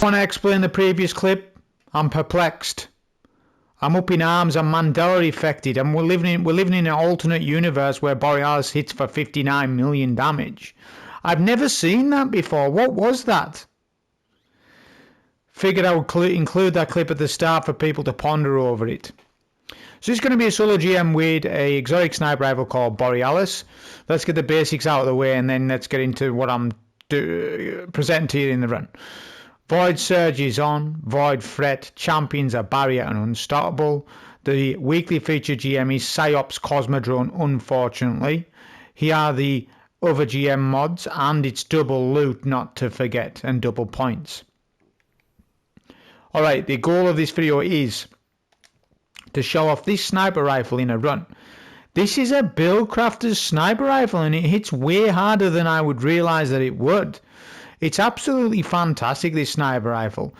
Want to explain the previous clip? I'm perplexed. I'm up in arms. I'm Mandela affected, and we're living in an alternate universe where Borealis hits for 59 million damage. I've never seen that before. What was that? Figured I would include that clip at the start for people to ponder over it. So it's going to be a solo GM with a exotic sniper rifle called Borealis. Let's get the basics out of the way, and then let's get into what I'm presenting to you in the run. Void Surge is on, Void Threat, Champions are Barrier and Unstoppable. The weekly feature GM is Psyops Cosmodrome, unfortunately. Here are the other GM mods, and it's double loot not to forget, and double points. Alright, the goal of this video is to show off this sniper rifle in a run. This is a Buildcrafter's sniper rifle, and it hits way harder than I would realise that it would. It's absolutely fantastic, this sniper rifle.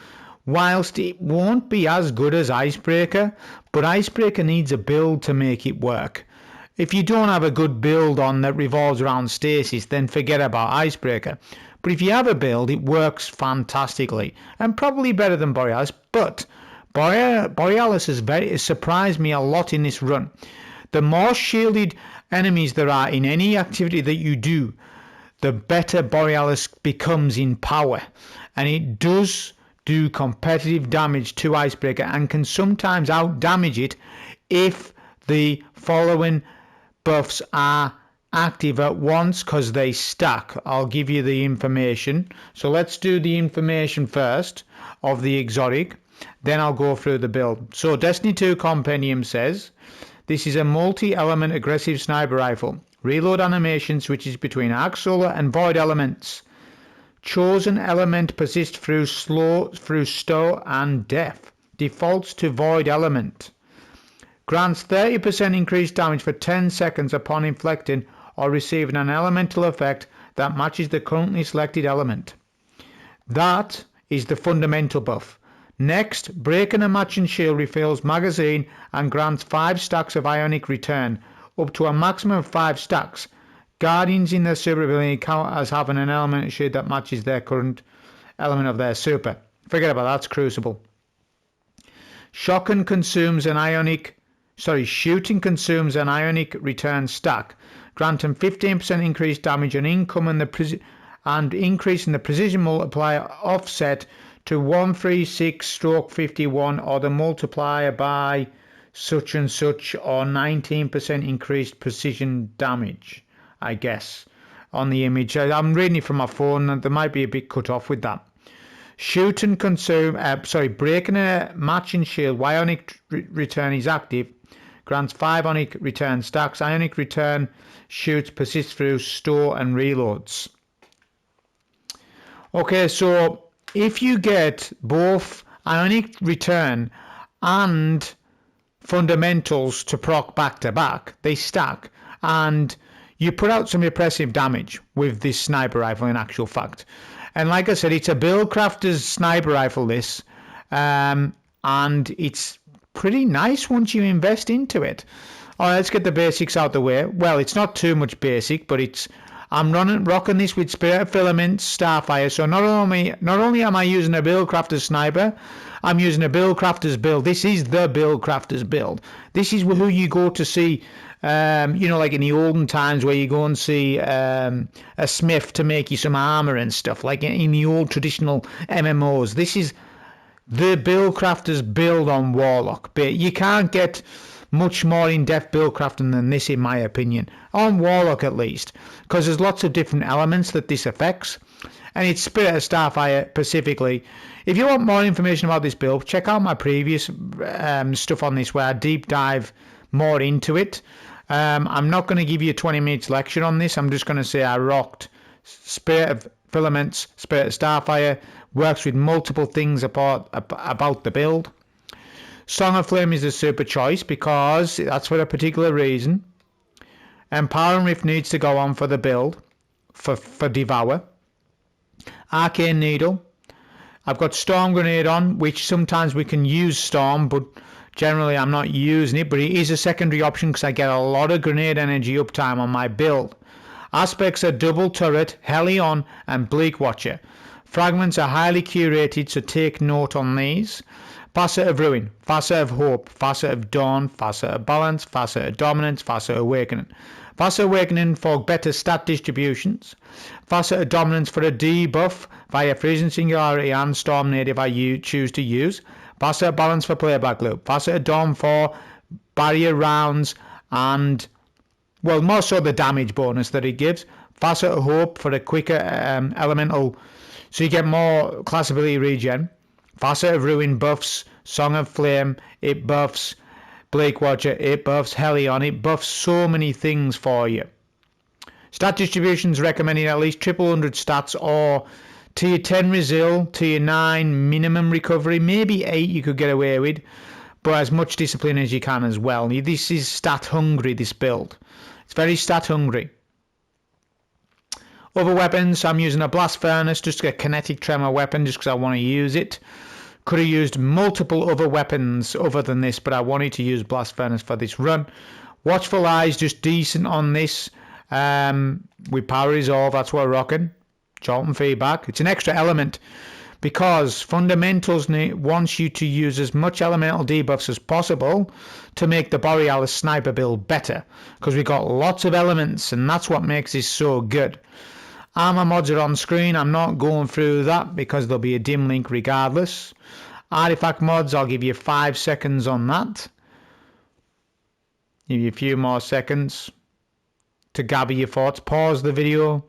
Whilst it won't be as good as Icebreaker, but Icebreaker needs a build to make it work. If you don't have a good build on that revolves around stasis, then forget about Icebreaker. But if you have a build, it works fantastically, and probably better than Borealis. But Borealis has surprised me a lot in this run. The more shielded enemies there are in any activity that you do, the better Borealis becomes in power, and it does do competitive damage to Icebreaker and can sometimes out damage it if the following buffs are active at once, because they stack. I'll give you the information. So let's do the information first of the exotic, then I'll go through the build. So Destiny 2 Compendium says this is a multi-element aggressive sniper rifle. Reload animation switches between Arc Solar and Void elements. Chosen element persists through Stow and Death. Defaults to Void element. Grants 30% increased damage for 10 seconds upon inflicting or receiving an elemental effect that matches the currently selected element. That is the fundamental buff. Next, Breaking a Matching Shield refills magazine and grants 5 stacks of ionic return, up to a maximum of 5 stacks. Guardians in their super ability count as having an element shield that matches their current element of their super. Forget about that, it's Crucible. Shooting consumes an ionic return stack, granting 15% increased damage and increasing the precision multiplier offset to 136/51 or the multiplier by such and such, or 19% increased precision damage, I guess, on the image. I'm reading it from my phone, and there might be a bit cut off with that. Breaking a matching shield while Ionic Return is active grants 5 Ionic Return stacks. Ionic Return shoots persist through store and reloads. Okay, so if you get both Ionic Return and fundamentals to proc back to back, they stack, and you put out some impressive damage with this sniper rifle in actual fact. And like I said, it's a Buildcrafter's sniper rifle, this, and it's pretty nice once you invest into it. All right, let's get the basics out the way. Well, it's not too much basic, but I'm rocking this with Spirit of Filaments, Starfire. So not only am I using a Buildcrafter's sniper, I'm using a Buildcrafter's build. This is the Buildcrafter's build. This is who you go to see, like in the olden times where you go and see a smith to make you some armor and stuff, like in the old traditional MMOs. This is the Buildcrafter's build on Warlock. But you can't get much more in-depth buildcrafting than this, in my opinion, on Warlock at least, because there's lots of different elements that this affects, and it's Spirit of Starfire specifically. If you want more information about this build, check out my previous stuff on this where I deep dive more into it. I'm not going to give you a 20 minutes lecture on this. I'm just going to say I rocked Spirit of Filaments, Spirit of Starfire, works with multiple things about the build. Song of Flame is a super choice because that's for a particular reason. Empowering Rift needs to go on for the build, for Devour. Arcane Needle. I've got Storm Grenade on, which sometimes we can use Storm, but generally I'm not using it. But it is a secondary option because I get a lot of grenade energy uptime on my build. Aspects are Double Turret, Helion, and Bleak Watcher. Fragments are highly curated, so take note on these. Facet of Ruin, Facet of Hope, Facet of Dawn, Facet of Balance, Facet of Dominance, Facet of Awakening. Facet of Awakening for better stat distributions. Facet of Dominance for a debuff via Freezing Singularity and Storm Native I choose to use. Facet of Balance for Playback Loop. Facet of Dawn for barrier rounds and, well, more so the damage bonus that it gives. Facet of Hope for a quicker elemental, so you get more class ability regen. Facet of Ruin buffs Song of Flame, it buffs Blake Watcher, it buffs Helion, it buffs so many things for you. Stat distributions recommending at least 100 stats or tier 10 resil, tier 9 minimum recovery, maybe 8 you could get away with, but as much discipline as you can as well. This is stat hungry, this build. It's very stat hungry. Other weapons, I'm using a Blast Furnace, just a kinetic tremor weapon, just because I want to use it. Could have used multiple other weapons other than this, but I wanted to use Blast Furnace for this run. Watchful Eyes, just decent on this. With Power Resolve, that's what we're rocking. Jolt and Feedback. It's an extra element because Fundamentals wants you to use as much elemental debuffs as possible to make the Borealis sniper build better, because we've got lots of elements and that's what makes this so good. Armor mods are on screen. I'm not going through that because there'll be a dim link regardless. Artifact mods, I'll give you 5 seconds on that. Give you a few more seconds to gather your thoughts. Pause the video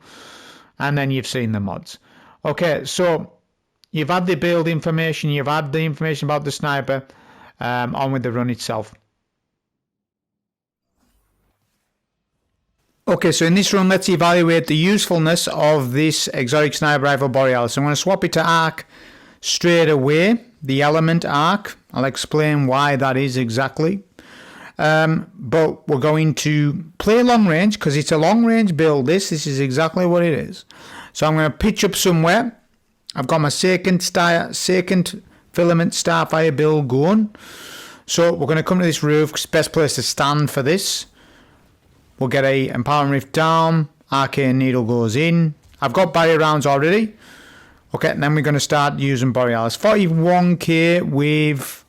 and then you've seen the mods. Okay, so you've had the build information, you've had the information about the sniper, on with the run itself. Okay, so in this run, let's evaluate the usefulness of this exotic sniper rifle Borealis. I'm going to swap it to arc straight away, the element arc. I'll explain why that is exactly. But we're going to play long range because it's a long range build. This is exactly what it is. So I'm going to pitch up somewhere. I've got my second filament starfire build going. So we're going to come to this roof. It's the best place to stand for this. We'll get a Empowering Rift down. Arcane Needle goes in. I've got barrier rounds already. Okay, and then we're going to start using Borealis. 41k with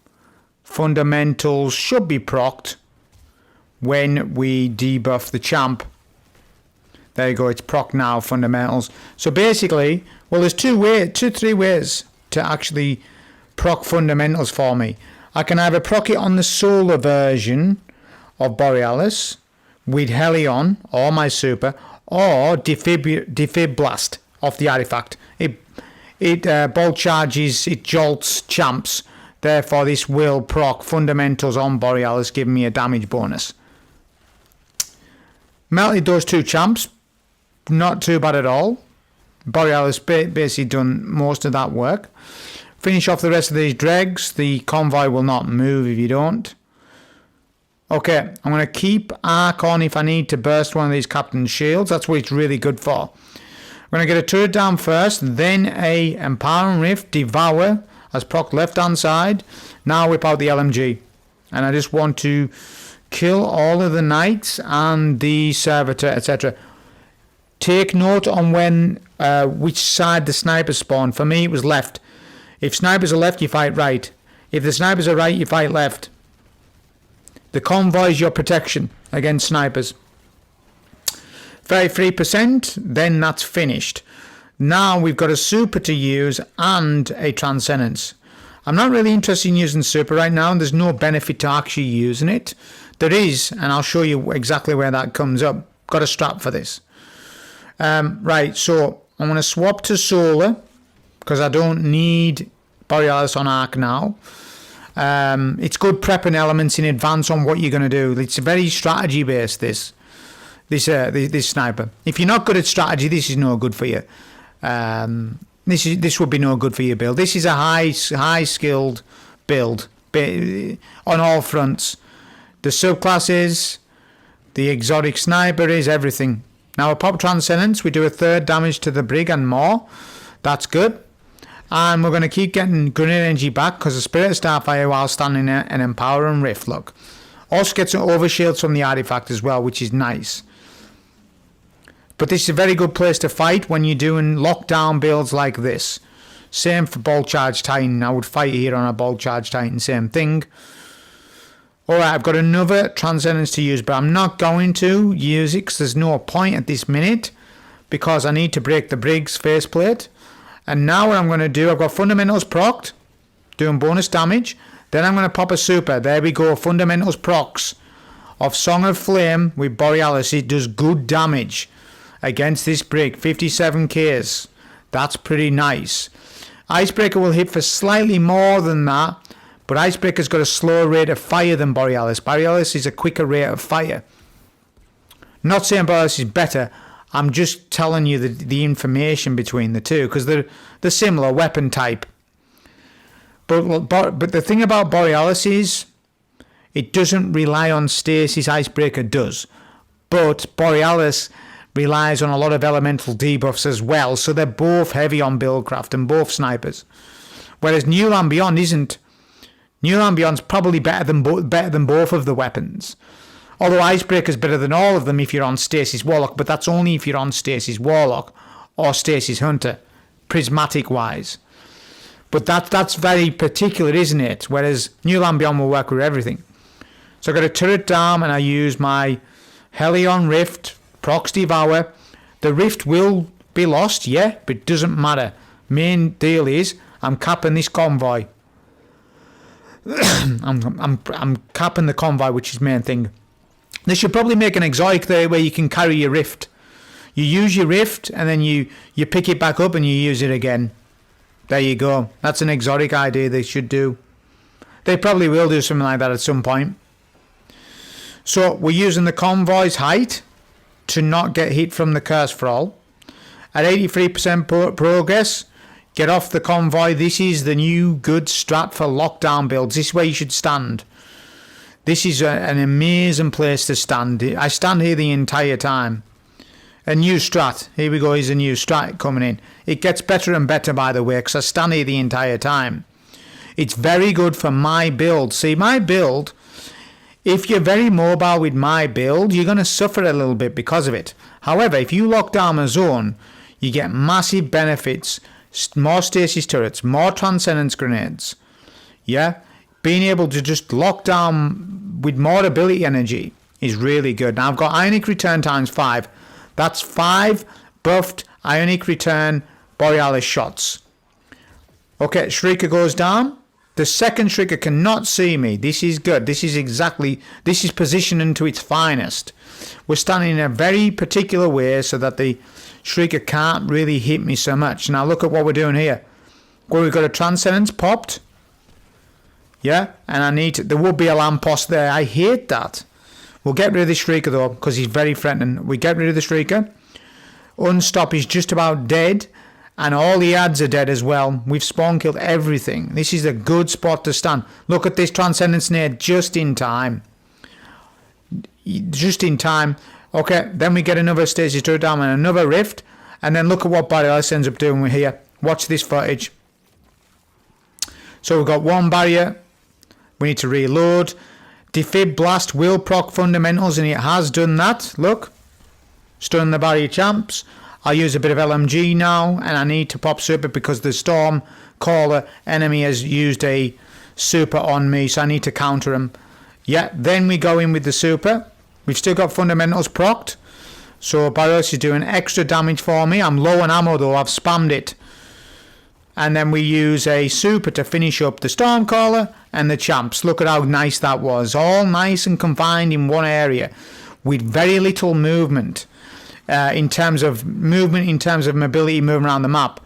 Fundamentals should be procced when we debuff the champ. There you go, it's proc now, Fundamentals. So basically, well, there's three ways to actually proc Fundamentals for me. I can either proc it on the solar version of Borealis with Helion or my super, or defib blast off the artifact. It bolt charges, it jolts champs. Therefore, this will proc Fundamentals on Borealis, giving me a damage bonus. Melted those two champs, not too bad at all. Borealis basically done most of that work. Finish off the rest of these dregs. The convoy will not move if you don't. Okay, I'm going to keep arc on if I need to burst one of these captain's shields. That's what it's really good for. I'm going to get a turret down first, then a Empowering Rift, Devour as proc left hand side. Now whip out the LMG. And I just want to kill all of the knights and the servitor, etc. Take note on when which side the snipers spawn. For me, it was left. If snipers are left, you fight right. If the snipers are right, you fight left. The convoy is your protection against snipers. 33%, then that's finished. Now we've got a super to use and a Transcendence. I'm not really interested in using super right now, and there's no benefit to actually using it. There is, and I'll show you exactly where that comes up. Got a strap for this. Right, so I'm going to swap to solar because I don't need Borealis on arc now. It's good prepping elements in advance on what you're going to do. It's very strategy based, this sniper. If you're not good at strategy, this is no good for you. This would be no good for your build. This is a high skilled build on all fronts. The subclasses, the exotic sniper is everything. Now a pop Transcendence, we do a third damage to the brig and more. That's good. And we're going to keep getting grenade energy back because the Spirit of Starfire while standing there and Empowering Rift, look. Also gets some overshields from the artifact as well, which is nice. But this is a very good place to fight when you're doing lockdown builds like this. Same for Ball Charge Titan. I would fight here on a Ball Charge Titan, same thing. Alright, I've got another Transcendence to use, but I'm not going to use it because there's no point at this minute, because I need to break the Briggs faceplate. And now what I'm going to do, I've got Fundamentals procced, doing bonus damage. Then I'm going to pop a super. There we go, Fundamentals procs of Song of Flame with Borealis. It does good damage against this Brig, 57 Ks. That's pretty nice. Icebreaker will hit for slightly more than that, but Icebreaker's got a slower rate of fire than Borealis. Borealis is a quicker rate of fire. Not saying Borealis is better, I'm just telling you the information between the two, because they're similar weapon type. But the thing about Borealis is, it doesn't rely on stasis, Icebreaker does. But Borealis relies on a lot of elemental debuffs as well, so they're both heavy on buildcraft and both snipers. Whereas New Land Beyond isn't. New Land Beyond's probably better than both of the weapons. Although Icebreaker's better than all of them if you're on Stasis Warlock, but that's only if you're on Stasis Warlock or Stasis Hunter, prismatic wise. But that's very particular, isn't it? Whereas New Land Beyond will work with everything. So I've got a turret down and I use my Helion Rift, Prox Devour. The Rift will be lost, yeah, but it doesn't matter. Main deal is I'm capping this convoy. I'm capping the convoy, which is main thing. They should probably make an exotic there where you can carry your Rift. You use your Rift and then you pick it back up and you use it again. There you go. That's an exotic idea they should do. They probably will do something like that at some point. So we're using the convoy's height to not get hit from the Curse for All. At 83% progress, get off the convoy. This is the new good strat for lockdown builds. This is where you should stand. This is an amazing place to stand. I stand here the entire time. A new strat. Here we go, here's a new strat coming in. It gets better and better, by the way, because I stand here the entire time. It's very good for my build. See, my build, if you're very mobile with my build, you're going to suffer a little bit because of it. However, if you lock down a zone, you get massive benefits. More stasis turrets, more transcendence grenades. Yeah? Being able to just lock down with more ability energy is really good. Now I've got Ionic Return times 5. That's 5 buffed Ionic Return Borealis shots. Okay, Shrieker goes down. The second Shrieker cannot see me. This is good. This is positioning to its finest. We're standing in a very particular way so that the Shrieker can't really hit me so much. Now look at what we're doing here. Well, we've got a Transcendence popped. Yeah, and there would be a lamppost there. I hate that. We'll get rid of the Shrieker though, because he's very threatening. We get rid of the Shrieker. Unstop is just about dead, and all the ads are dead as well. We've spawn killed everything. This is a good spot to stand. Look at this Transcendence nade just in time. Just in time. Okay, then we get another Stasis turret down and another Rift, and then look at what Borealis ends up doing here. Watch this footage. So we've got one barrier. We need to reload. Defib Blast will proc fundamentals, and it has done that. Look. Stun the barrier champs. I'll use a bit of LMG now, and I need to pop super because the Storm Caller enemy has used a super on me, so I need to counter him. Yeah, then we go in with the super. We've still got fundamentals procced. So Borealis is doing extra damage for me. I'm low on ammo though, I've spammed it. And then we use a super to finish up the Stormcaller and the champs. Look at how nice that was. All nice and confined in one area with very little movement in terms of mobility moving around the map.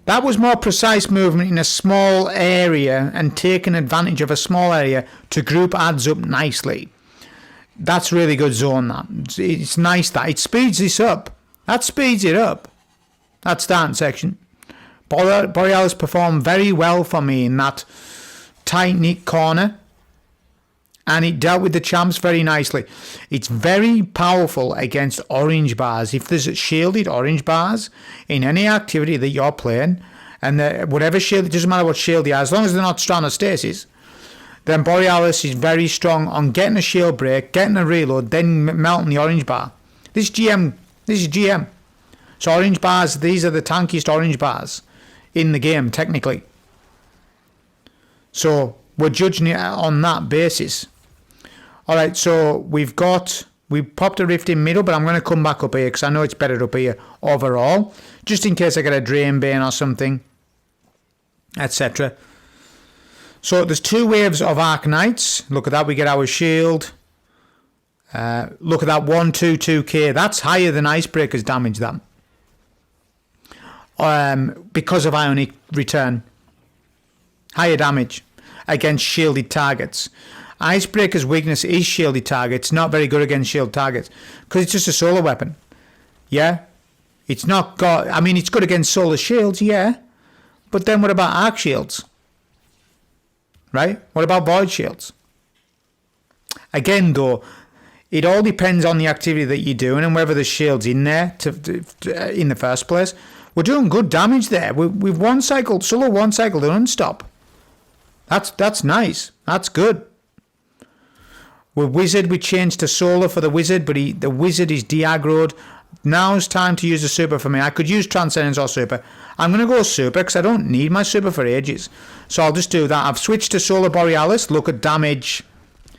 That was more precise movement in a small area and taking advantage of a small area to group adds up nicely. That's really good zone, that. It's nice that. It speeds this up. That speeds it up. That starting section. Borealis performed very well for me in that tight-knit corner, and it dealt with the champs very nicely. It's very powerful against orange bars. If there's shielded orange bars in any activity that you're playing, and whatever shield, it doesn't matter what shield they are, as long as they're not strong on stasis, then Borealis is very strong on getting a shield break, getting a reload, then melting the orange bar. This GM This is GM. So orange bars, these are the tankiest orange bars in the game, technically. So we're judging it on that basis. Alright, so we popped a rift in middle, but I'm going to come back up here because I know it's better up here overall. Just in case I get a drain bane or something, etc. So there's 2 waves of Arc Knights. Look at that, we get our shield. Look at that 122k. That's higher than Icebreaker's damage, that. Because of Ionic Return. Higher damage against shielded targets. Icebreaker's weakness is shielded targets. Not very good against shield targets. Because it's just a solar weapon. Yeah? It's not got... I mean, it's good against solar shields, yeah. But then what about arc shields? Right? What about void shields? Again, though, it all depends on the activity that you're doing and whether the shield's in there in the first place. We're doing good damage there. We've solo one cycle to unstop. That's nice. That's good. With Wizard, we changed to Solar for the Wizard, but the Wizard is de-aggroed. Now's time to use a super for me. I could use Transcendence or super. I'm going to go super because I don't need my super for ages. So I'll just do that. I've switched to Solar Borealis. Look at damage. You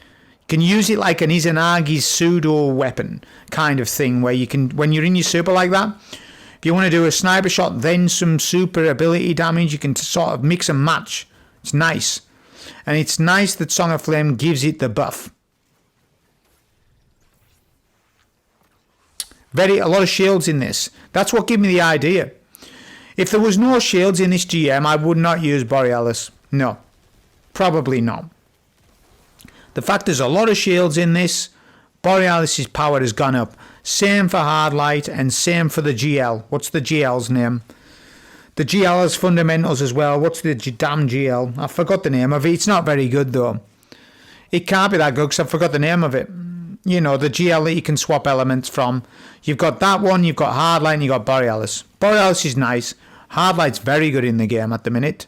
can use it like an Izanagi's pseudo weapon kind of thing where you can, when you're in your super like that, if you want to do a sniper shot, then some super ability damage, you can sort of mix and match. It's nice. And it's nice that Song of Flame gives it the buff. A lot of shields in this. That's what gave me the idea. If there was no shields in this GM, I would not use Borealis. No. Probably not. The fact there's a lot of shields in this, Borealis' power has gone up. Same for Hardlight and same for the GL. What's the GL's name? The GL has fundamentals as well. What's the damn GL? I forgot the name of it. It's not very good though. It can't be that good because I forgot the name of it. You know, the GL that you can swap elements from. You've got that one, you've got Hardlight, and you've got Borealis. Borealis is nice. Hardlight's very good in the game at the minute.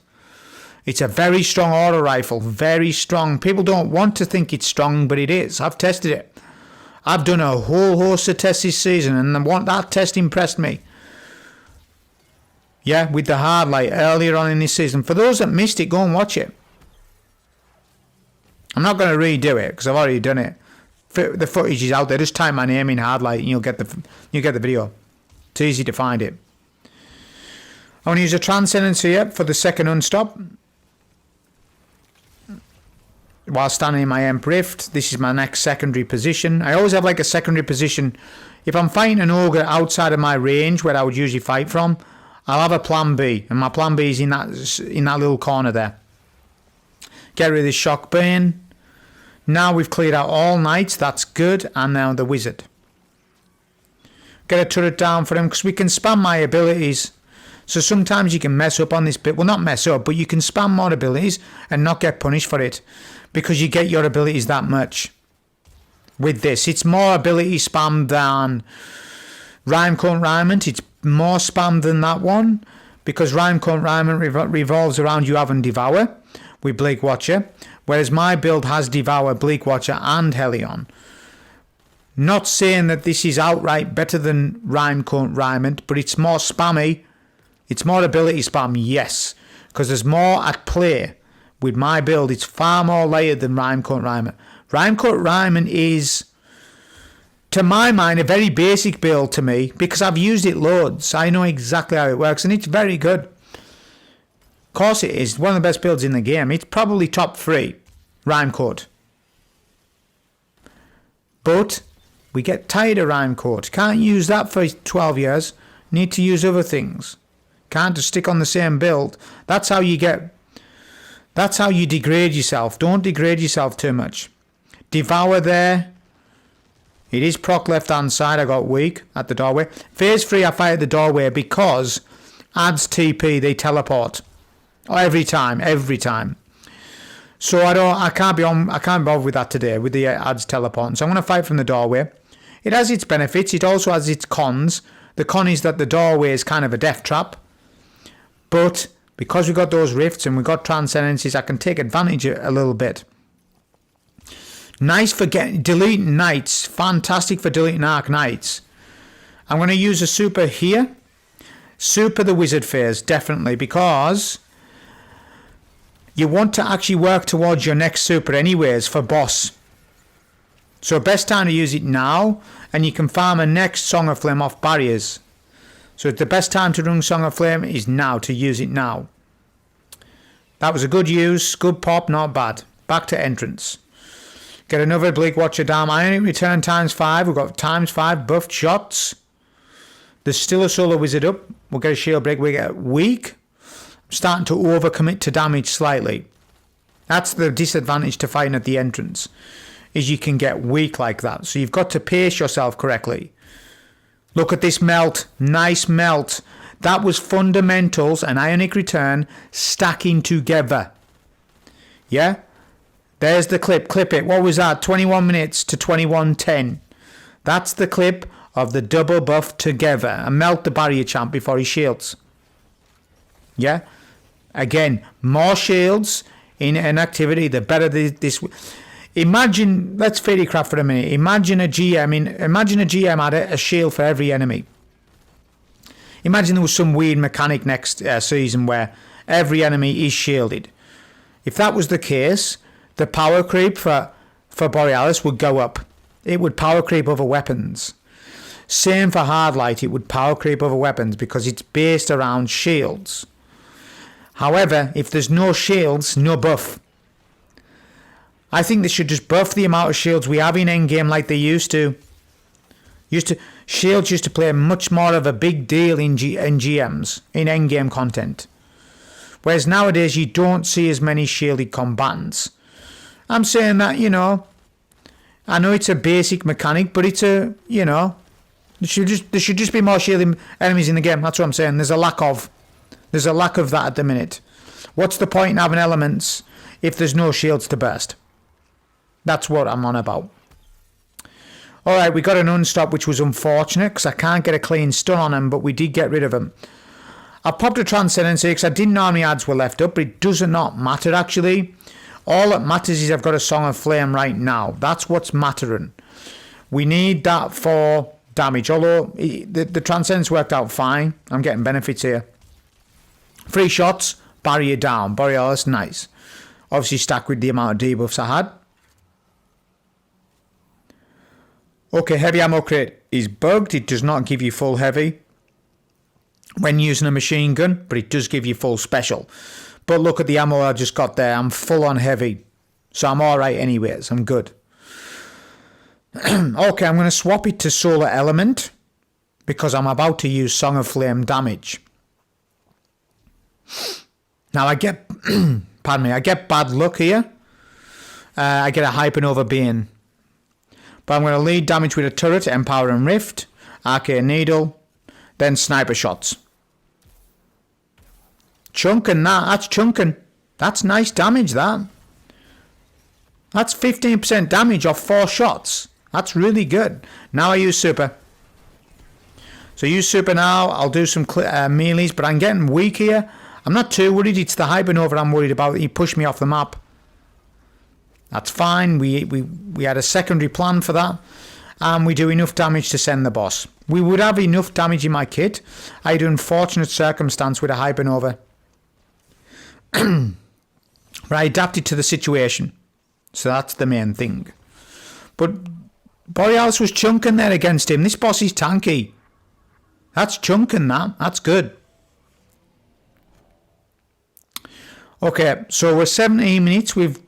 It's a very strong auto rifle. Very strong. People don't want to think it's strong, but it is. I've tested it. I've done a whole host of tests this season, and that test impressed me. Yeah, with the Hardlight earlier on in this season. For those that missed it, go and watch it. I'm not going to redo it, because I've already done it. The footage is out there. Just type my name in Hardlight and you'll get the video. It's easy to find it. I want to use a Transcendence here for the second unstop. While standing in my Emp Rift. This is my next secondary position. I always have like a secondary position. If I'm fighting an ogre outside of my range where I would usually fight from, I'll have a plan B. And my plan B is in that little corner there. Get rid of this Shock Bane. Now we've cleared out all knights, that's good, and now the wizard. Get a turret down for him because we can spam my abilities. So sometimes you can mess up on this bit. Well, not mess up, but you can spam more abilities and not get punished for it because you get your abilities that much. With this, it's more ability spam than Rhyme Cone Rhyment. It's more spam than that one because Rhyme Cone Rhyment revolves around you having Devour with Bleak Watcher. Whereas my build has Devour, Bleak Watcher and Helion. Not saying that this is outright better than Rhyme Cone Rhyment, but it's more spammy. It's more ability spam, yes. Because there's more at play. With my build, it's far more layered than Rhyme Cone Rhyment. Rhyme Cone Rhyment is, to my mind, a very basic build to me. Because I've used it loads. I know exactly how it works and it's very good. Of course it is. One of the best builds in the game. It's probably top 3. Rhyme Code. But we get tired of Rhyme Code. Can't use that for 12 years. Need to use other things. Can't just stick on the same build. That's how you degrade yourself. Don't degrade yourself too much. Devour there. It is proc left hand side. I got weak at the doorway. Phase 3 I fight at the doorway because adds TP, they teleport. Every time. So I can't be bothered with that today with the adds teleporting. So I'm going to fight from the doorway. It has its benefits. It also has its cons. The con is that the doorway is kind of a death trap. But because we got those rifts and we got transcendences, I can take advantage a little bit. Nice for deleting knights. Fantastic for deleting arc knights. I'm going to use a super here. Super the wizard phase, definitely, because you want to actually work towards your next super anyways for boss. So best time to use it now, and you can farm a next Song of Flame off barriers. So the best time to run Song of Flame is now, to use it now. That was a good use, good pop, not bad. Back to entrance. Get another Bleak Watcher down. Ionic Return ×5. We've got ×5 buffed shots. There's still a Solar Wizard up. We'll get a shield break. We get weak. I'm starting to overcommit to damage slightly. That's the disadvantage to fighting at the entrance, is you can get weak like that. So you've got to pace yourself correctly. Look at this melt. Nice melt. That was fundamentals and Ionic Return stacking together. Yeah? There's the clip. Clip it. What was that? 21 minutes to 21:10. That's the clip of the double buff together. And melt the barrier champ before he shields. Yeah? Again, more shields in an activity, the better this. Imagine, let's fairy craft for a minute. Imagine a GM had a shield for every enemy. Imagine there was some weird mechanic next season where every enemy is shielded. If that was the case, the power creep for Borealis would go up. It would power creep other weapons. Same for Hardlight, it would power creep other weapons because it's based around shields. However, if there's no shields, no buff. I think they should just buff the amount of shields we have in endgame like they used to. Shields used to play much more of a big deal in GMs, in endgame content. Whereas nowadays you don't see as many shielded combatants. I'm saying that, I know it's a basic mechanic, but it's a, there should just be more shielded enemies in the game. That's what I'm saying. There's a lack of that at the minute. What's the point in having elements if there's no shields to burst? That's what I'm on about. Alright, we got an unstop, which was unfortunate because I can't get a clean stun on him, but we did get rid of him. I popped a Transcendency because I didn't know how many ads were left up, but it does not matter actually. All that matters is I've got a Song of Flame right now. That's what's mattering. We need that for damage, although the Transcendence worked out fine. I'm getting benefits here. 3 shots, barrier down. Borealis, nice. Obviously stacked with the amount of debuffs I had. Okay, heavy ammo crate is bugged. It does not give you full heavy when using a machine gun, but it does give you full special. But look at the ammo I just got there. I'm full on heavy. So I'm alright anyways. I'm good. Okay, I'm going to swap it to Solar Element because I'm about to use Song of Flame damage. Now I get, pardon me, I get bad luck here. I get a Hypernova Bane. But I'm going to lead damage with a turret, Empower and Rift, Arcane Needle, then Sniper Shots. Chunking that, that's chunking. That's nice damage, that. That's 15% damage off 4 shots. That's really good. Now I use Super. So use Super now, I'll do some melees, but I'm getting weak here. I'm not too worried, it's the Hypernova I'm worried about. He pushed me off the map. That's fine, we had a secondary plan for that. And we do enough damage to send the boss. We would have enough damage in my kit. I had an unfortunate circumstance with a Hypernova. But I adapted to the situation. So that's the main thing. But Borealis was chunking there against him. This boss is tanky. That's chunking that. That's good. Okay, so we're 17 minutes. We've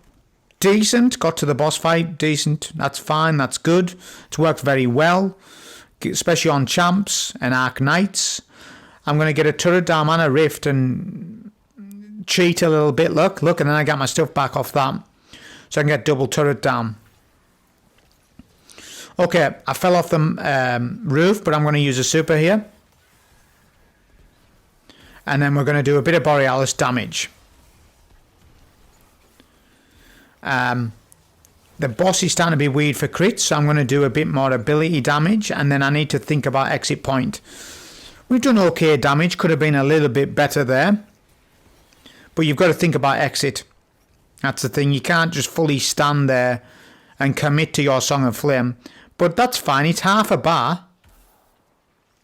decent. Got to the boss fight. Decent. That's fine. That's good. It's worked very well. Especially on champs and Arc Knights. I'm going to get a turret down and a rift and cheat a little bit. Look, and then I get my stuff back off that. So I can get double turret down. Okay, I fell off the roof, but I'm going to use a super here. And then we're going to do a bit of Borealis damage. The boss is starting to be weird for crits, so I'm going to do a bit more ability damage, and then I need to think about exit point. We've done okay damage, could have been a little bit better there. But you've got to think about exit. That's the thing, you can't just fully stand there and commit to your Song of Flame. But that's fine, it's half a bar.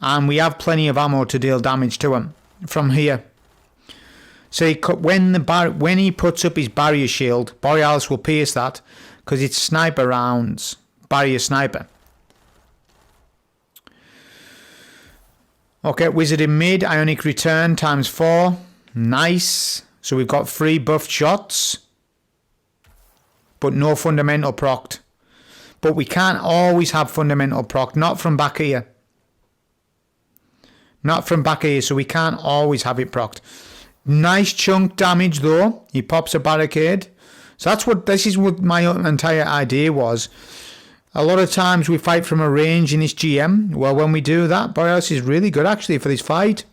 And we have plenty of ammo to deal damage to him from here. So when he puts up his barrier shield, Borealis will pierce that because it's sniper rounds. Barrier sniper. Okay, wizard in mid. Ionic return ×4. Nice. So we've got 3 buffed shots. But no fundamental procced. But we can't always have fundamental proc. Not from back here. Not from back here. So we can't always have it procced. Nice chunk damage though. He pops a barricade. So this is what my entire idea was. A lot of times we fight from a range in this GM. Well, when we do that, Borealis is really good actually for this fight.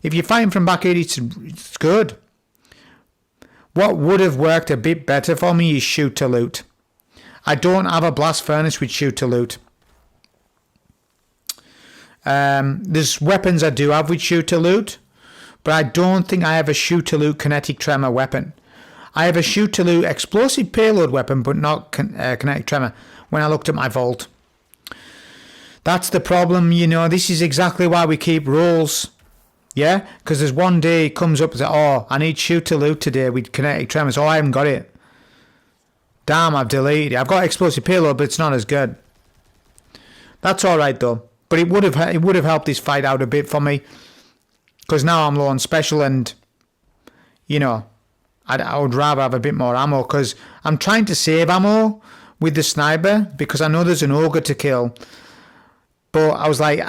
If you're fighting from back here, it's good. What would have worked a bit better for me is shoot to loot. I don't have a blast furnace with shoot to loot. There's weapons I do have with shoot to loot. But I don't think I have a shoot to loot kinetic tremor weapon. I have a shoot to loot explosive payload weapon, but not kinetic tremor when I looked at my vault. That's the problem, you know. This is exactly why we keep rules. Yeah? Because there's one day it comes up and says, oh, I need shoot to loot today with kinetic tremors. Oh, I haven't got it. Damn, I've deleted it. I've got explosive payload, but it's not as good. That's alright though. But it would have helped this fight out a bit for me. Because now I'm low on special and, you know, I would rather have a bit more ammo. Because I'm trying to save ammo with the sniper. Because I know there's an ogre to kill. But I was like,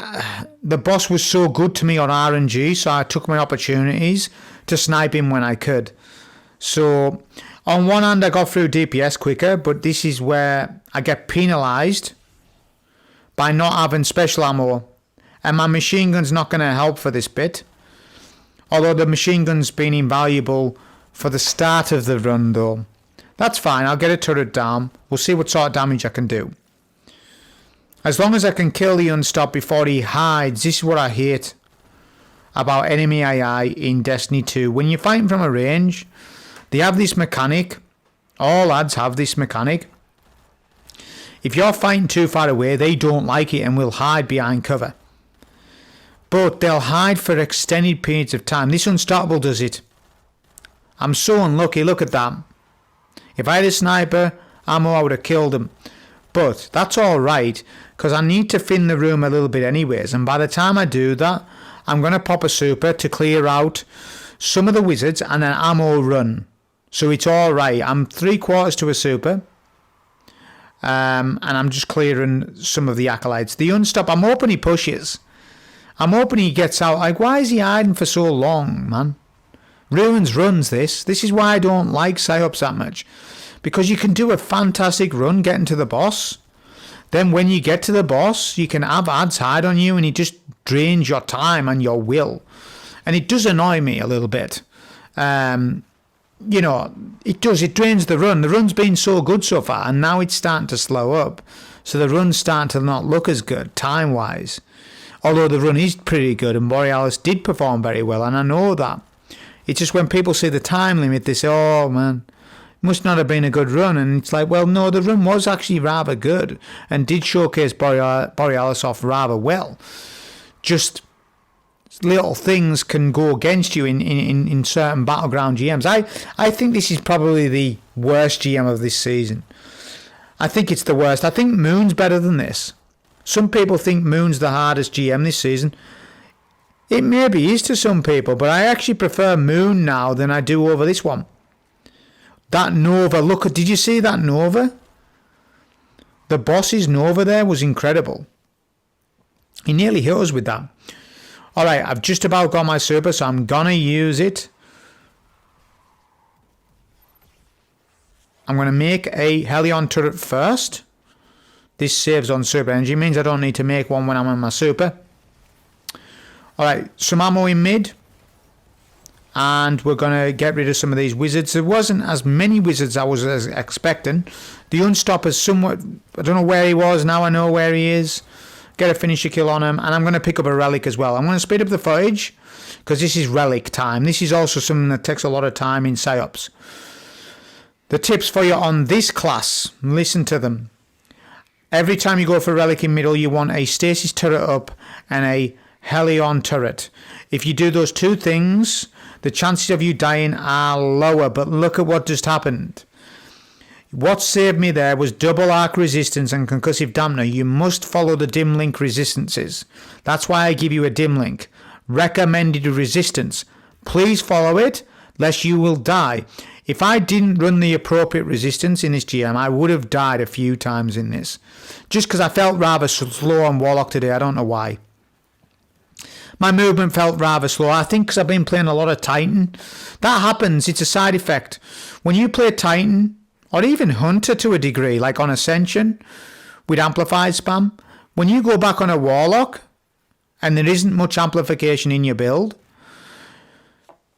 the boss was so good to me on RNG. So I took my opportunities to snipe him when I could. So on one hand I got through DPS quicker. But this is where I get penalised by not having special ammo. And my machine gun's not going to help for this bit. Although the machine gun's been invaluable for the start of the run though. That's fine, I'll get a turret down. We'll see what sort of damage I can do. As long as I can kill the unstop before he hides. This is what I hate about enemy AI in Destiny 2. When you're fighting from a range, they have this mechanic. All lads have this mechanic. If you're fighting too far away, they don't like it and will hide behind cover. But they'll hide for extended periods of time. This Unstoppable does it. I'm so unlucky. Look at that. If I had a sniper ammo, I would have killed him. But that's alright. Because I need to thin the room a little bit anyways. And by the time I do that, I'm going to pop a super to clear out some of the wizards and an ammo run. So it's alright. I'm 3/4 to a super. And I'm just clearing some of the acolytes. The unstop, I'm hoping he pushes. I'm hoping he gets out. Like, why is he hiding for so long, man? Ruins runs this. This is why I don't like psyops that much. Because you can do a fantastic run getting to the boss. Then when you get to the boss, you can have ads hide on you and it just drains your time and your will. And it does annoy me a little bit. You know, it does. It drains the run. The run's been so good so far and now it's starting to slow up. So the run's starting to not look as good time-wise. Although the run is pretty good and Borealis did perform very well, and I know that. It's just when people see the time limit, they say, oh man, must not have been a good run. And it's like, well, no, the run was actually rather good and did showcase Borealis off rather well. Just little things can go against you in certain battleground GMs. I think this is probably the worst GM of this season. I think it's the worst. I think Moon's better than this. Some people think Moon's the hardest GM this season. It maybe is to some people, but I actually prefer Moon now than I do over this one. That Nova, look, did you see that Nova? The boss's Nova there was incredible. He nearly hit us with that. Alright, I've just about got my super, so I'm gonna use it. I'm gonna make a Helion turret first. This saves on super energy, means I don't need to make one when I'm on my super. Alright, some ammo in mid. And we're going to get rid of some of these wizards. There wasn't as many wizards I was expecting. The Unstopper's somewhat... I don't know where he was, now I know where he is. Get a finisher kill on him. And I'm going to pick up a relic as well. I'm going to speed up the footage, because this is relic time. This is also something that takes a lot of time in psyops. The tips for you on this class, listen to them. Every time you go for a relic in middle, you want a stasis turret up and a Helion turret. If you do those two things, the chances of you dying are lower. But look at what just happened. What saved me there was double arc resistance and concussive dampener. You must follow the dim link resistances. That's why I give you a dim link. Recommended resistance. Please follow it, lest you will die. If I didn't run the appropriate resistance in this GM, I would have died a few times in this. Just because I felt rather slow on Warlock today, I don't know why. My movement felt rather slow. I think because I've been playing a lot of Titan. That happens, it's a side effect. When you play Titan, or even Hunter to a degree, like on Ascension, with amplified spam, when you go back on a Warlock, and there isn't much amplification in your build,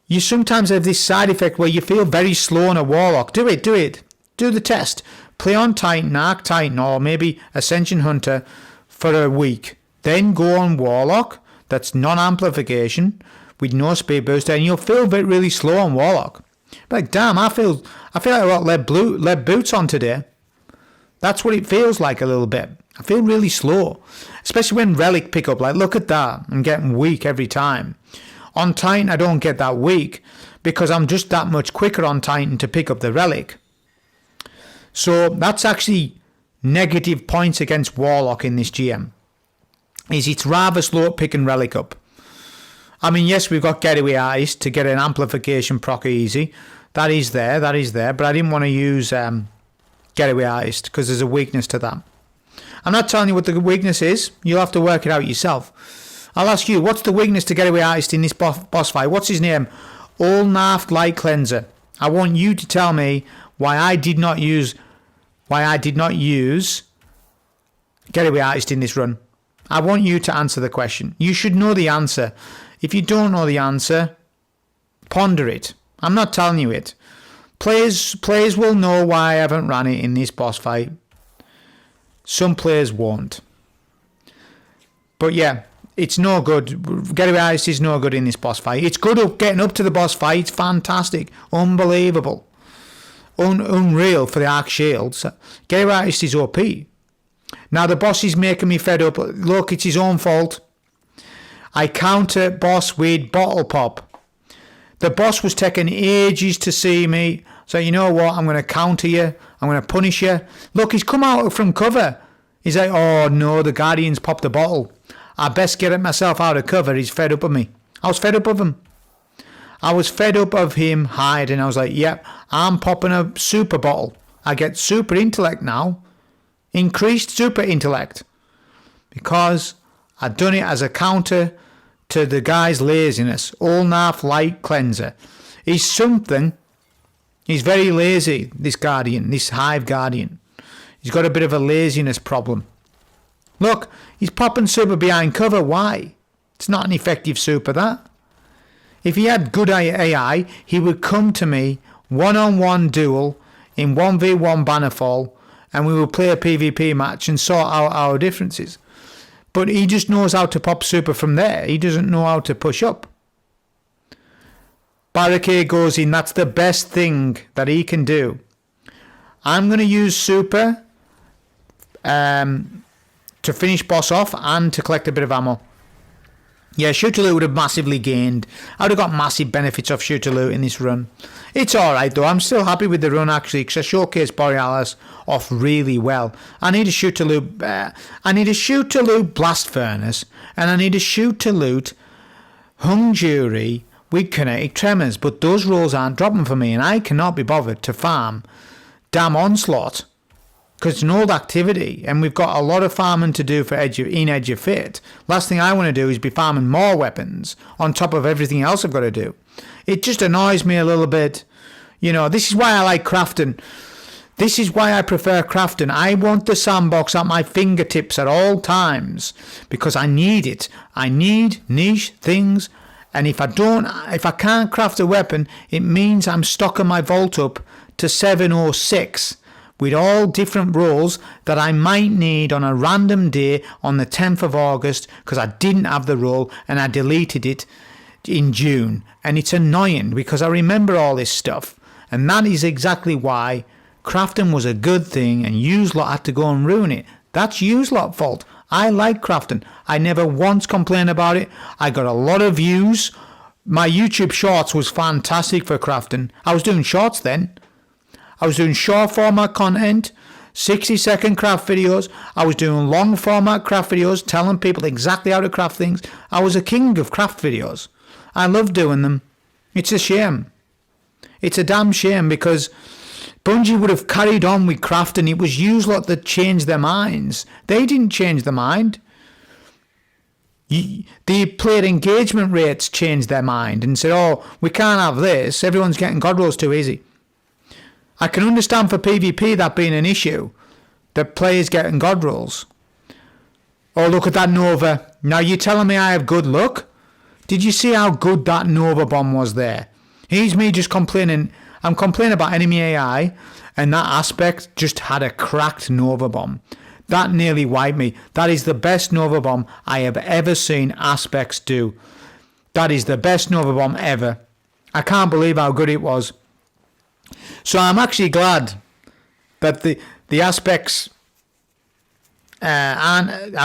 you sometimes have this side effect where you feel very slow on a Warlock. Do it. Do the test. Play on Titan, Arc Titan, or maybe Ascension Hunter for a week. Then go on Warlock, that's non-amplification, with no speed booster, and you'll feel really slow on Warlock. Like, damn, I feel like I got lead boots on today. That's what it feels like a little bit. I feel really slow. Especially when Relic pick up. Like, look at that. I'm getting weak every time. On Titan, I don't get that weak because I'm just that much quicker on Titan to pick up the Relic. So that's actually negative points against Warlock in this GM. Is it's rather slow at picking Relic up. I mean, yes, we've got Getaway Artist to get an amplification proc easy. That is there. But I didn't want to use Getaway Artist because there's a weakness to that. I'm not telling you what the weakness is. You'll have to work it out yourself. I'll ask you, what's the weakness to Getaway Artist in this boss fight? What's his name? All Naft Light Cleanser. I want you to tell me why I did not use Getaway Artist in this run. I want you to answer the question. You should know the answer. If you don't know the answer, ponder it. I'm not telling you it. Players will know why I haven't ran it in this boss fight. Some players won't. But yeah, it's no good. Getaway Artist is no good in this boss fight. It's good at getting up to the boss fight. It's fantastic. Unbelievable. Unreal for the Arc Shields. Getaway Artist is OP. Now the boss is making me fed up. Look, it's his own fault. I counter boss with Bottle Pop. The boss was taking ages to see me. So you know what? I'm going to counter you. I'm going to punish you. Look, he's come out from cover. He's like, oh no, the Guardian's popped the bottle. I best get myself out of cover. He's fed up of me. I was fed up of him. I was fed up of him hiding. I was like, yep, I'm popping a super bottle. I get super intellect now. Increased super intellect. Because I've done it as a counter to the guy's laziness. All Naft Light Cleanser. He's something. He's very lazy, this Guardian, this Hive Guardian. He's got a bit of a laziness problem. Look, he's popping super behind cover. Why? It's not an effective super, that. If he had good AI, he would come to me, one-on-one duel, in 1v1 Bannerfall, and we would play a PvP match and sort out our differences. But he just knows how to pop super from there. He doesn't know how to push up. Barricade goes in. That's the best thing that he can do. I'm going to use super to finish boss off and to collect a bit of ammo. Yeah, shooter loot would have massively gained. I would have got massive benefits off shooter loot in this run. It's alright though. I'm still happy with the run actually because I showcased Borealis off really well. I need a shooter loot. Blast Furnace, and I need a shooter loot Hung Jury with Kinetic Tremors, but those rolls aren't dropping for me and I cannot be bothered to farm damn Onslaught because it's an old activity and we've got a lot of farming to do for Edge of Fate. Last thing I want to do is be farming more weapons on top of everything else I've got to do. It just annoys me a little bit. You know, this is why I like crafting. This is why I prefer crafting. I want the sandbox at my fingertips at all times because I need it. I need niche things. And if I can't craft a weapon, it means I'm stocking my vault up to 706 with all different rolls that I might need on a random day on the 10th of August because I didn't have the roll and I deleted it in June. And it's annoying because I remember all this stuff. And that is exactly why crafting was a good thing and you lot had to go and ruin it. That's you lot fault. I like crafting. I never once complained about it. I got a lot of views. My YouTube shorts was fantastic for crafting. I was doing shorts then. I was doing short format content, 60-second craft videos. I was doing long format craft videos, telling people exactly how to craft things. I was a king of craft videos. I love doing them. It's a shame. It's a damn shame, because Bungie would have carried on with crafting. It was you lot that changed their minds. They didn't change their mind. The player engagement rates changed their mind and said, oh, we can't have this. Everyone's getting God rolls too easy. I can understand for PvP that being an issue, that players getting God rolls. Oh, look at that Nova. Now you're telling me I have good luck? Did you see how good that Nova bomb was there? Here's me just complaining. I'm complaining about enemy AI, and that aspect just had a cracked Nova bomb. That nearly wiped me. That is the best Nova bomb I have ever seen aspects do. That is the best Nova bomb ever. I can't believe how good it was. So I'm actually glad that the aspects I'm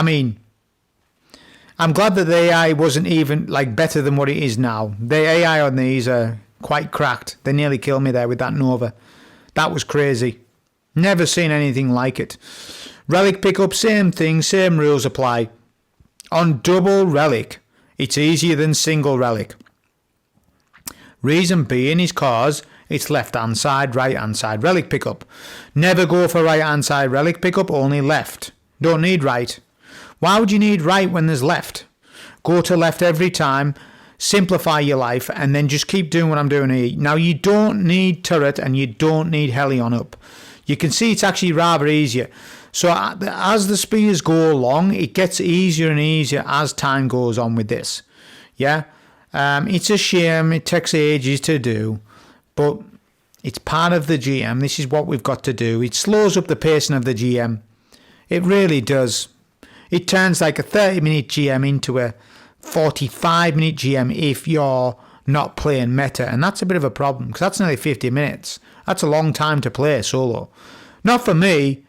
glad that the AI wasn't even like better than what it is now. The AI on these are quite cracked. They nearly killed me there with that Nova. That was crazy. Never seen anything like it. Relic pickup, same thing, same rules apply. On double relic, it's easier than single relic. Reason being is cause it's left hand side, right hand side relic pickup. Never go for right hand side relic pickup, only left. Don't need right. Why would you need right when there's left? Go to left every time, simplify your life, and then just keep doing what I'm doing here. Now you don't need turret and you don't need heli on up. You can see it's actually rather easier. So as the speeds go along, it gets easier and easier as time goes on with this. Yeah, it's a shame. It takes ages to do, but it's part of the GM. This is what we've got to do. It slows up the pacing of the GM. It really does. It turns like a 30-minute GM into a 45-minute GM if you're not playing meta, and that's a bit of a problem because that's nearly 50 minutes. That's a long time to play solo. Not for me,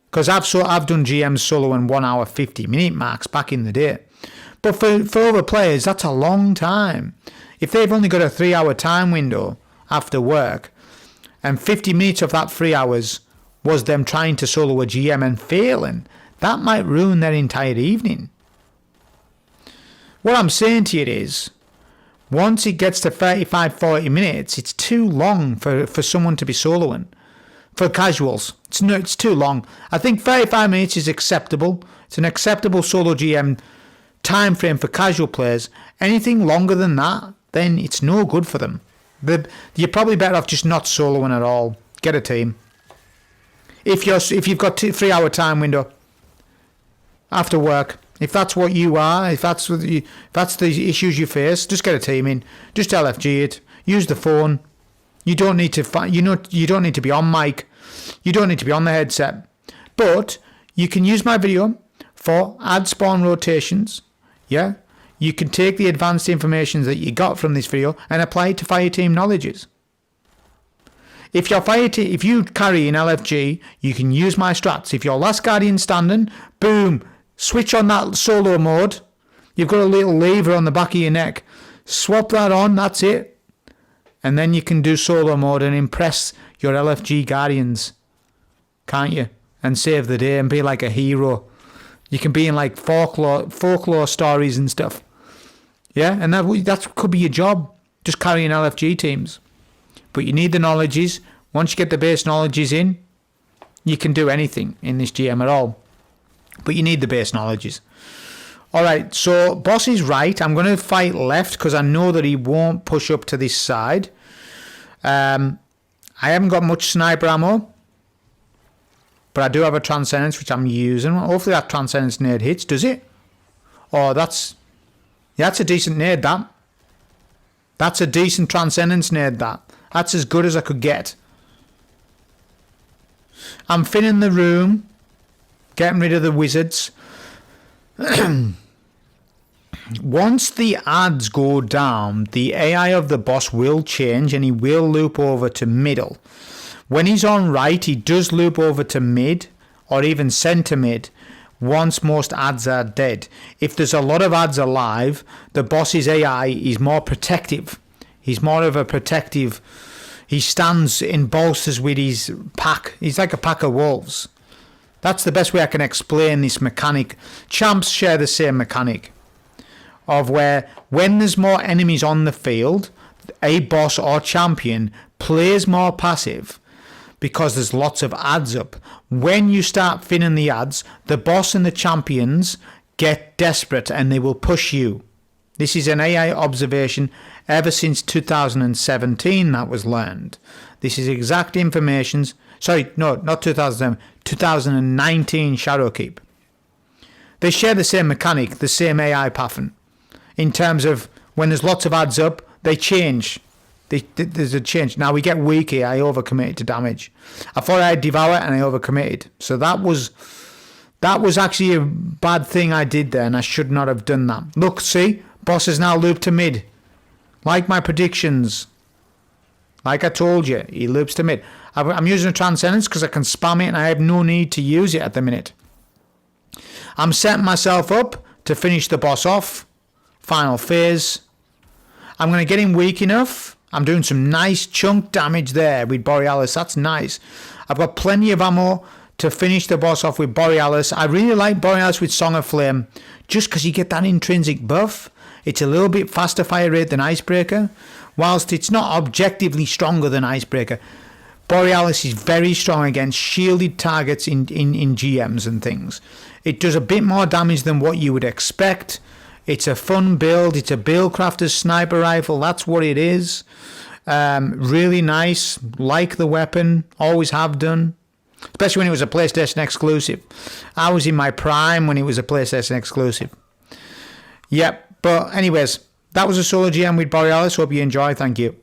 because I've done GMs solo in 1 hour 50-minute marks back in the day. But for other players, that's a long time. If they've only got a 3-hour time window after work, and 50 minutes of that 3 hours was them trying to solo a GM and failing, that might ruin their entire evening. What I'm saying to you is, once it gets to 35-40 minutes, it's too long for someone to be soloing. For casuals, it's too long. I think 35 minutes is acceptable. It's an acceptable solo GM time frame for casual players. Anything longer than that, then it's no good for them. You're probably better off just not soloing at all. Get a team. If you've got 3-hour time window after work, if that's what you are, if that's the issues you face, just get a team in. Just LFG it. Use the phone. You don't need to you don't need to be on mic. You don't need to be on the headset. But you can use my video for ad spawn rotations. Yeah? You can take the advanced information that you got from this video and apply it to Fireteam knowledges. If you carry an LFG, you can use my strats. If you're Last Guardian standing, boom, switch on that solo mode. You've got a little lever on the back of your neck. Swap that on, that's it. And then you can do solo mode and impress your LFG Guardians, can't you? And save the day and be like a hero. You can be in like folklore stories and stuff. Yeah, and that could be your job, just carrying LFG teams. But you need the knowledges. Once you get the base knowledges in, you can do anything in this GM at all. But you need the base knowledges. Alright, so boss is right. I'm going to fight left because I know that he won't push up to this side. I haven't got much sniper ammo. But I do have a Transcendence which I'm using. Hopefully that Transcendence nade hits. Does it? Oh, that's a decent nade, that. That's a decent Transcendence nade, that. That's as good as I could get. I'm thinning the room. Getting rid of the wizards. Once the ads go down, the AI of the boss will change and he will loop over to middle. When he's on right, he does loop over to mid or even centre mid once most ads are dead. If there's a lot of ads alive, the boss's AI is more protective. He's more of a protective. He stands in bolsters with his pack. He's like a pack of wolves. That's the best way I can explain this mechanic. Champs share the same mechanic of where when there's more enemies on the field, a boss or champion plays more passive because there's lots of ads up. When you start thinning the ads, the boss and the champions get desperate and they will push you. This is an AI observation ever since 2017 that was learned. This is exact information. Sorry, no, not 2007, 2019 Shadowkeep. They share the same mechanic, the same AI pattern. In terms of when there's lots of ads up, they change. There's a change. Now we get weak here. I overcommitted to damage. I thought I'd devour and I overcommitted. So that was actually a bad thing I did there and I should not have done that. Look, see? Boss is now looped to mid. Like my predictions. Like I told you, he loops to mid. I'm using a Transcendence because I can spam it and I have no need to use it at the minute. I'm setting myself up to finish the boss off. Final phase. I'm going to get him weak enough. I'm doing some nice chunk damage there with Borealis. That's nice. I've got plenty of ammo to finish the boss off with Borealis. I really like Borealis with Song of Flame just because you get that intrinsic buff. It's a little bit faster fire rate than Icebreaker. Whilst it's not objectively stronger than Icebreaker, Borealis is very strong against shielded targets in GMs and things. It does a bit more damage than what you would expect. It's a fun build. It's a Buildcrafter's sniper rifle. That's what it is. Really nice. Like the weapon. Always have done. Especially when it was a PlayStation exclusive. I was in my prime when it was a PlayStation exclusive. Yep. But anyways, that was a solo GM with Borealis. Hope you enjoy. Thank you.